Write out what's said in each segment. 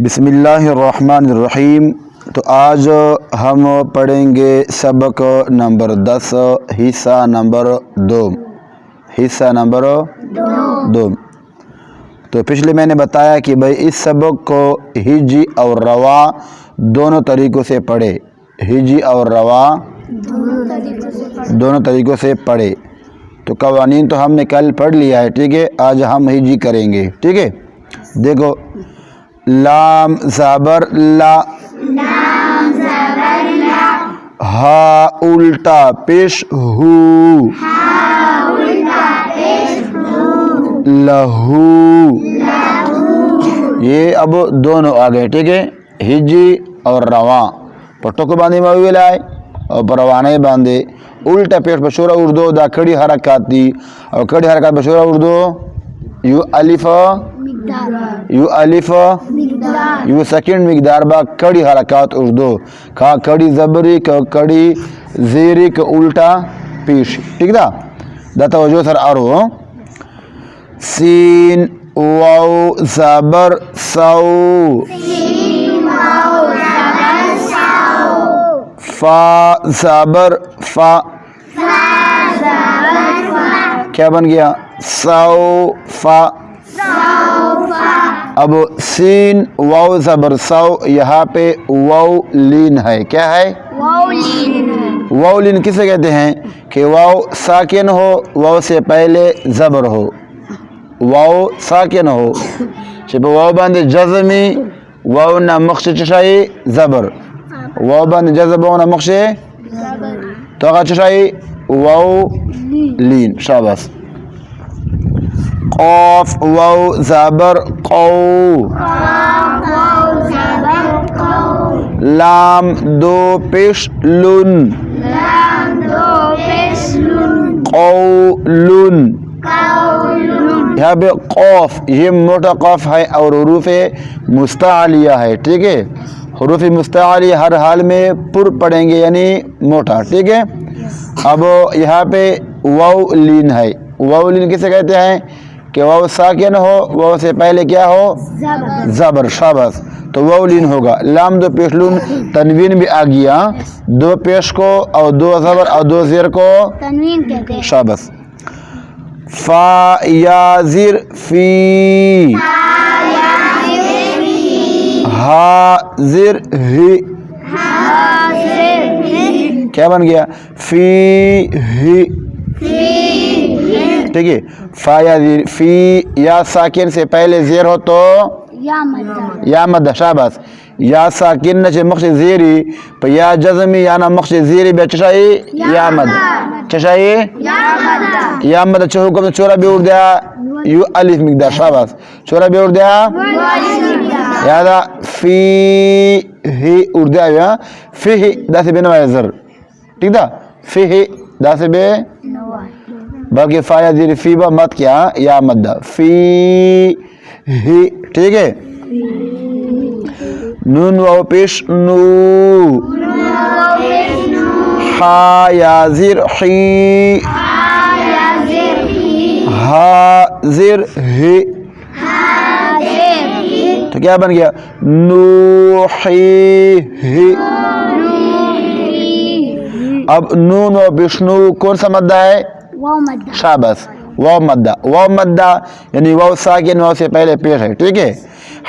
بسم اللہ الرحمن الرحیم۔ تو آج ہم پڑھیں گے سبق نمبر 10 حصہ نمبر 2۔ تو پچھلے میں نے بتایا کہ بھائی اس سبق کو ہجی اور روا دونوں طریقوں سے پڑھے، ہجی اور روا دونوں طریقوں سے پڑھے۔ تو قوانین تو ہم نے کل پڑھ لیا ہے، ٹھیک ہے۔ آج ہم ہجی کریں گے، ٹھیک ہے۔ دیکھو، لام زبر لا، ہا الٹا پیش ہو، لہو، یہ اب دونوں آ گئے، ٹھیک ہے۔ ہجی اور رواں پٹو کو باندھے مویل آئے اور پروانے باندھے الٹا پیش بشورہ اردو دا کھڑی حرکات دی، اور کھڑی حرکات بشورہ اردو یو الف یو سیکنڈ مقدار با کڑی حرکات اردو کا کڑی زبری کا کڑی زیری کا الٹا پیش، ٹھیک دا دا توجہ سر آرو۔ سین واو زبر سو، فا زبر فا، کیا بن گیا؟ سو فا۔ اب سین واو زبر سو، یہاں پہ واو لین ہے، کیا ہے؟ واو لین کسے کہتے ہیں؟ کہ واو ساکن ہو، واو سے پہلے زبر ہو، واو ساکن ہو شب واو باندھ جزمی، واو نا مخش چشائی زبر، واو باندھ جزب واو نا مخش تو اگر چشائی واو لین، شاباس۔ قاف واو زبر قو، لام دو پیش لن، قولن، یہاں پہ قاف یہ موٹا قاف ہے اور حروف مستعلیہ ہے، ٹھیک ہے۔ حروف مستعلیہ ہر حال میں پر پڑھیں گے، یعنی موٹا، ٹھیک ہے۔ اب یہاں پہ واو لین ہے، واو لین کسے کہتے ہیں؟ کہ واو ساکن ہو، واو سے پہلے کیا ہو؟ زبر، شاباس، تو واو لین ہوگا۔ لام دو پیش لون، تنوین بھی آ گیا، دو پیش کو اور دو زبر اور دو زیر کو تنوین کہتے ہیں، شاباس۔ فا یا زیر فی، ہا زیر ہی، کیا بن گیا؟ فی ہی، ٹھیک ہے۔ فا یا زیر فی، یا ساکن سے پہلے زیر ہو تو یا مدہ، شاباس۔ یا ساکن نچے مخش زیری پا یا جزمی یا نا مخش زیری بے چشائی یا مدہ، چشائی یا مدہ چھو حکم چورا بھی اڑ دیا یو الف مقدار، شاباس، چورا بھی اڑ دیا یادا فی ہی اڑ دیا یا فی ہی دا سے بے نوائی زر، ٹھیک دا فی ہی دا سے بے بلکہ فا یا زیر فی با مد کیا یا مدہ فی ہی، ٹھیک ہے۔ نون واو پیش نو، ہا یا زیر حی، ہا زیر ہی، تو کیا بن گیا؟ نو حی ہی۔ اب نون واو پیش نو کون سا مدہ ہے؟ شاباس، واو مدہ، واو مدہ یعنی واو ساکن واو سے پہلے پیش ہے، ٹھیک ہے۔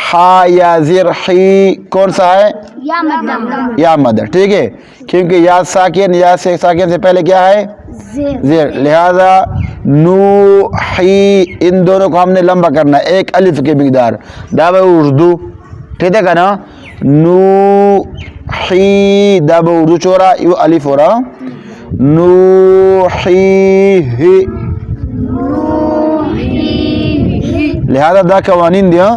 ہا یا زیر حی کون سا ہے؟ یا مدہ، ٹھیک ہے، کیونکہ یا ساکن، یا سے ساکن سے پہلے کیا ہے؟ زیر، لہذا نو حی ان دونوں کو ہم نے لمبا کرنا ہے ایک الف کے مقدار، دابا اردو، ٹھیک ہے نا؟ نو حی دابا اردو چورا یو الف ہو رہا، نو حی ہی، لہذا دا قوانین دیا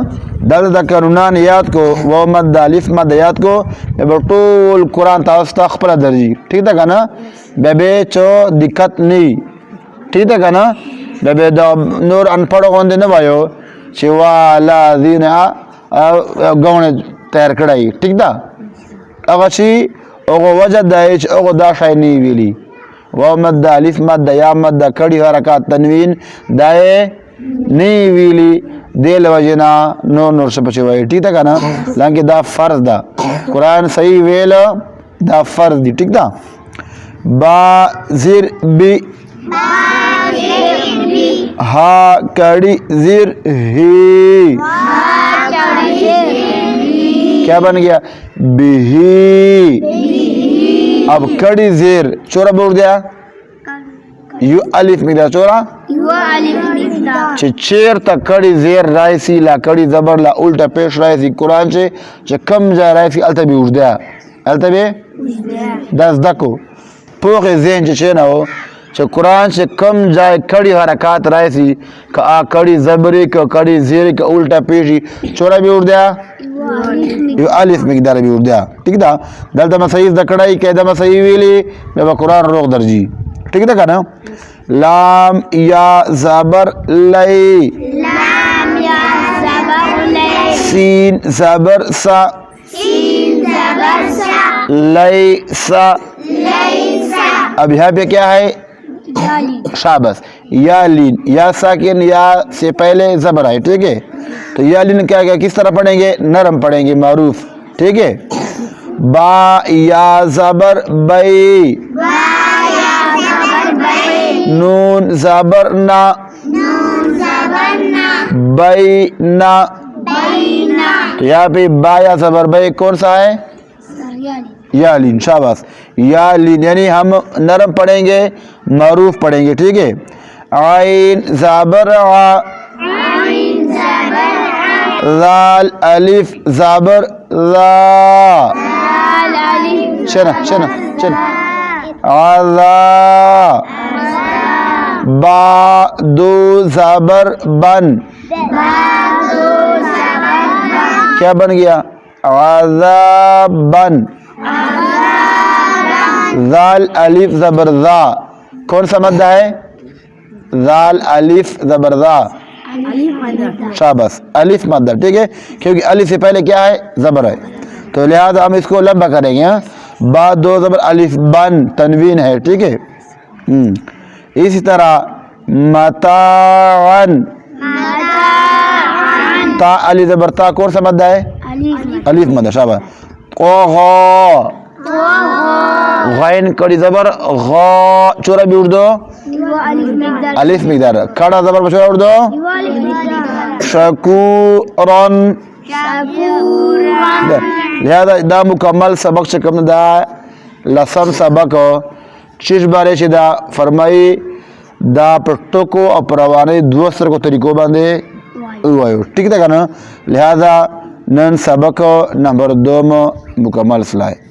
دا قانونان یاد کو، واو مد الف مد یاد کو، بے طول قرآن تاستا خپلا درجی، ٹھیک ہے نا؟ بے چو دقت نہیں، ٹھیک ہے نا؟ بے دا نور انپڑھ ہوندے نہ وایو چوا لا دین گونے تیار کڑائی، ٹھیک دا اغشی اوغو وجہ دائش اوغو دا شای نہیں ویلی، واو مد الف مد یا مد کڑی حرکات تنوین دائے نی ویلی دیل وجنا نور شپچ وای ٹھیک تا کنه لکه دا فرض دا قرآن صحیح ویل دا فرض دی ٹھیک تا با زیر بی ہا کڑی زیر ہی کیا بن گیا بہی اب کڑی زیر چورا بور دیا یو الف مقدار چورا چه چیر تا کڑی زیر رائسی لا کڑی زبر لا الٹا پیش رائسی قرآن چه کم جا رائسی التا بی اوش دیا التا بی دست دکو پوخ ذہن چه نا ہو چه قرآن چه کم جائے کڑی حرکات رائسی که آ کڑی زبری که کڑی زیری که الٹا پیشی چورا بی اوش دیا یو الف مقدار بی اوش دیا ٹھیک دا دلتا ما صحیح دکڑائی که دا ما صحیح ویلی میں با قرآن روغ درجی ٹھیک دا کنا لام یا زبر لی لام یا زبر لی سین زبر سا سین زبر سا لی سا لیسا اب یہاں پہ کیا ہے شابس یا لین یا ساکن یا سے پہلے زبر ہے ٹھیک ہے تو یا لین کیا کیا کس طرح پڑھیں گے نرم پڑھیں گے معروف ٹھیک ہے با یا زبر بئی نون زبر نا نون زبر نا بئی نا بینا تو یہاں پہ با یا زبر بئی کون سا ہے یا لین شاباش یا لین یعنی ہم نرم پڑھیں گے معروف پڑھیں گے ٹھیک ہے عین زبر ع عین زبر ع ذال الف زبر ذا دال الف چنا عذا با دو زبر بن با دو زبر با کیا بن گیا عذابن ذال الف زبر ذا کون سا مدہ ہے ذال الف زبر ذا شاباش الف مدہ ٹھیک ہے کیونکہ الف سے پہلے کیا ہے زبر ہے تو لہذا ہم اس کو لمبا کریں گے با دو زبر الف بن تنوین ہے ٹھیک ہے اسی طرح متاعن تا الف زبر تا کون سا مدہ ہے الف مدہ شاباش قوغا غین کڑی زبر غا چورا بھی اردو الف مقدار کڑا زبر بچورا اردو شکورن لہذا دا مکمل سبق چکم دا لسم سبق چیز بارے چی دا فرمائی دا پرٹو کو اور پروانے دوستر کو طریقوں باندے ہوئے ٹھیک ہے نا لہذا نن سبق نمبر 2 مکمل سلائے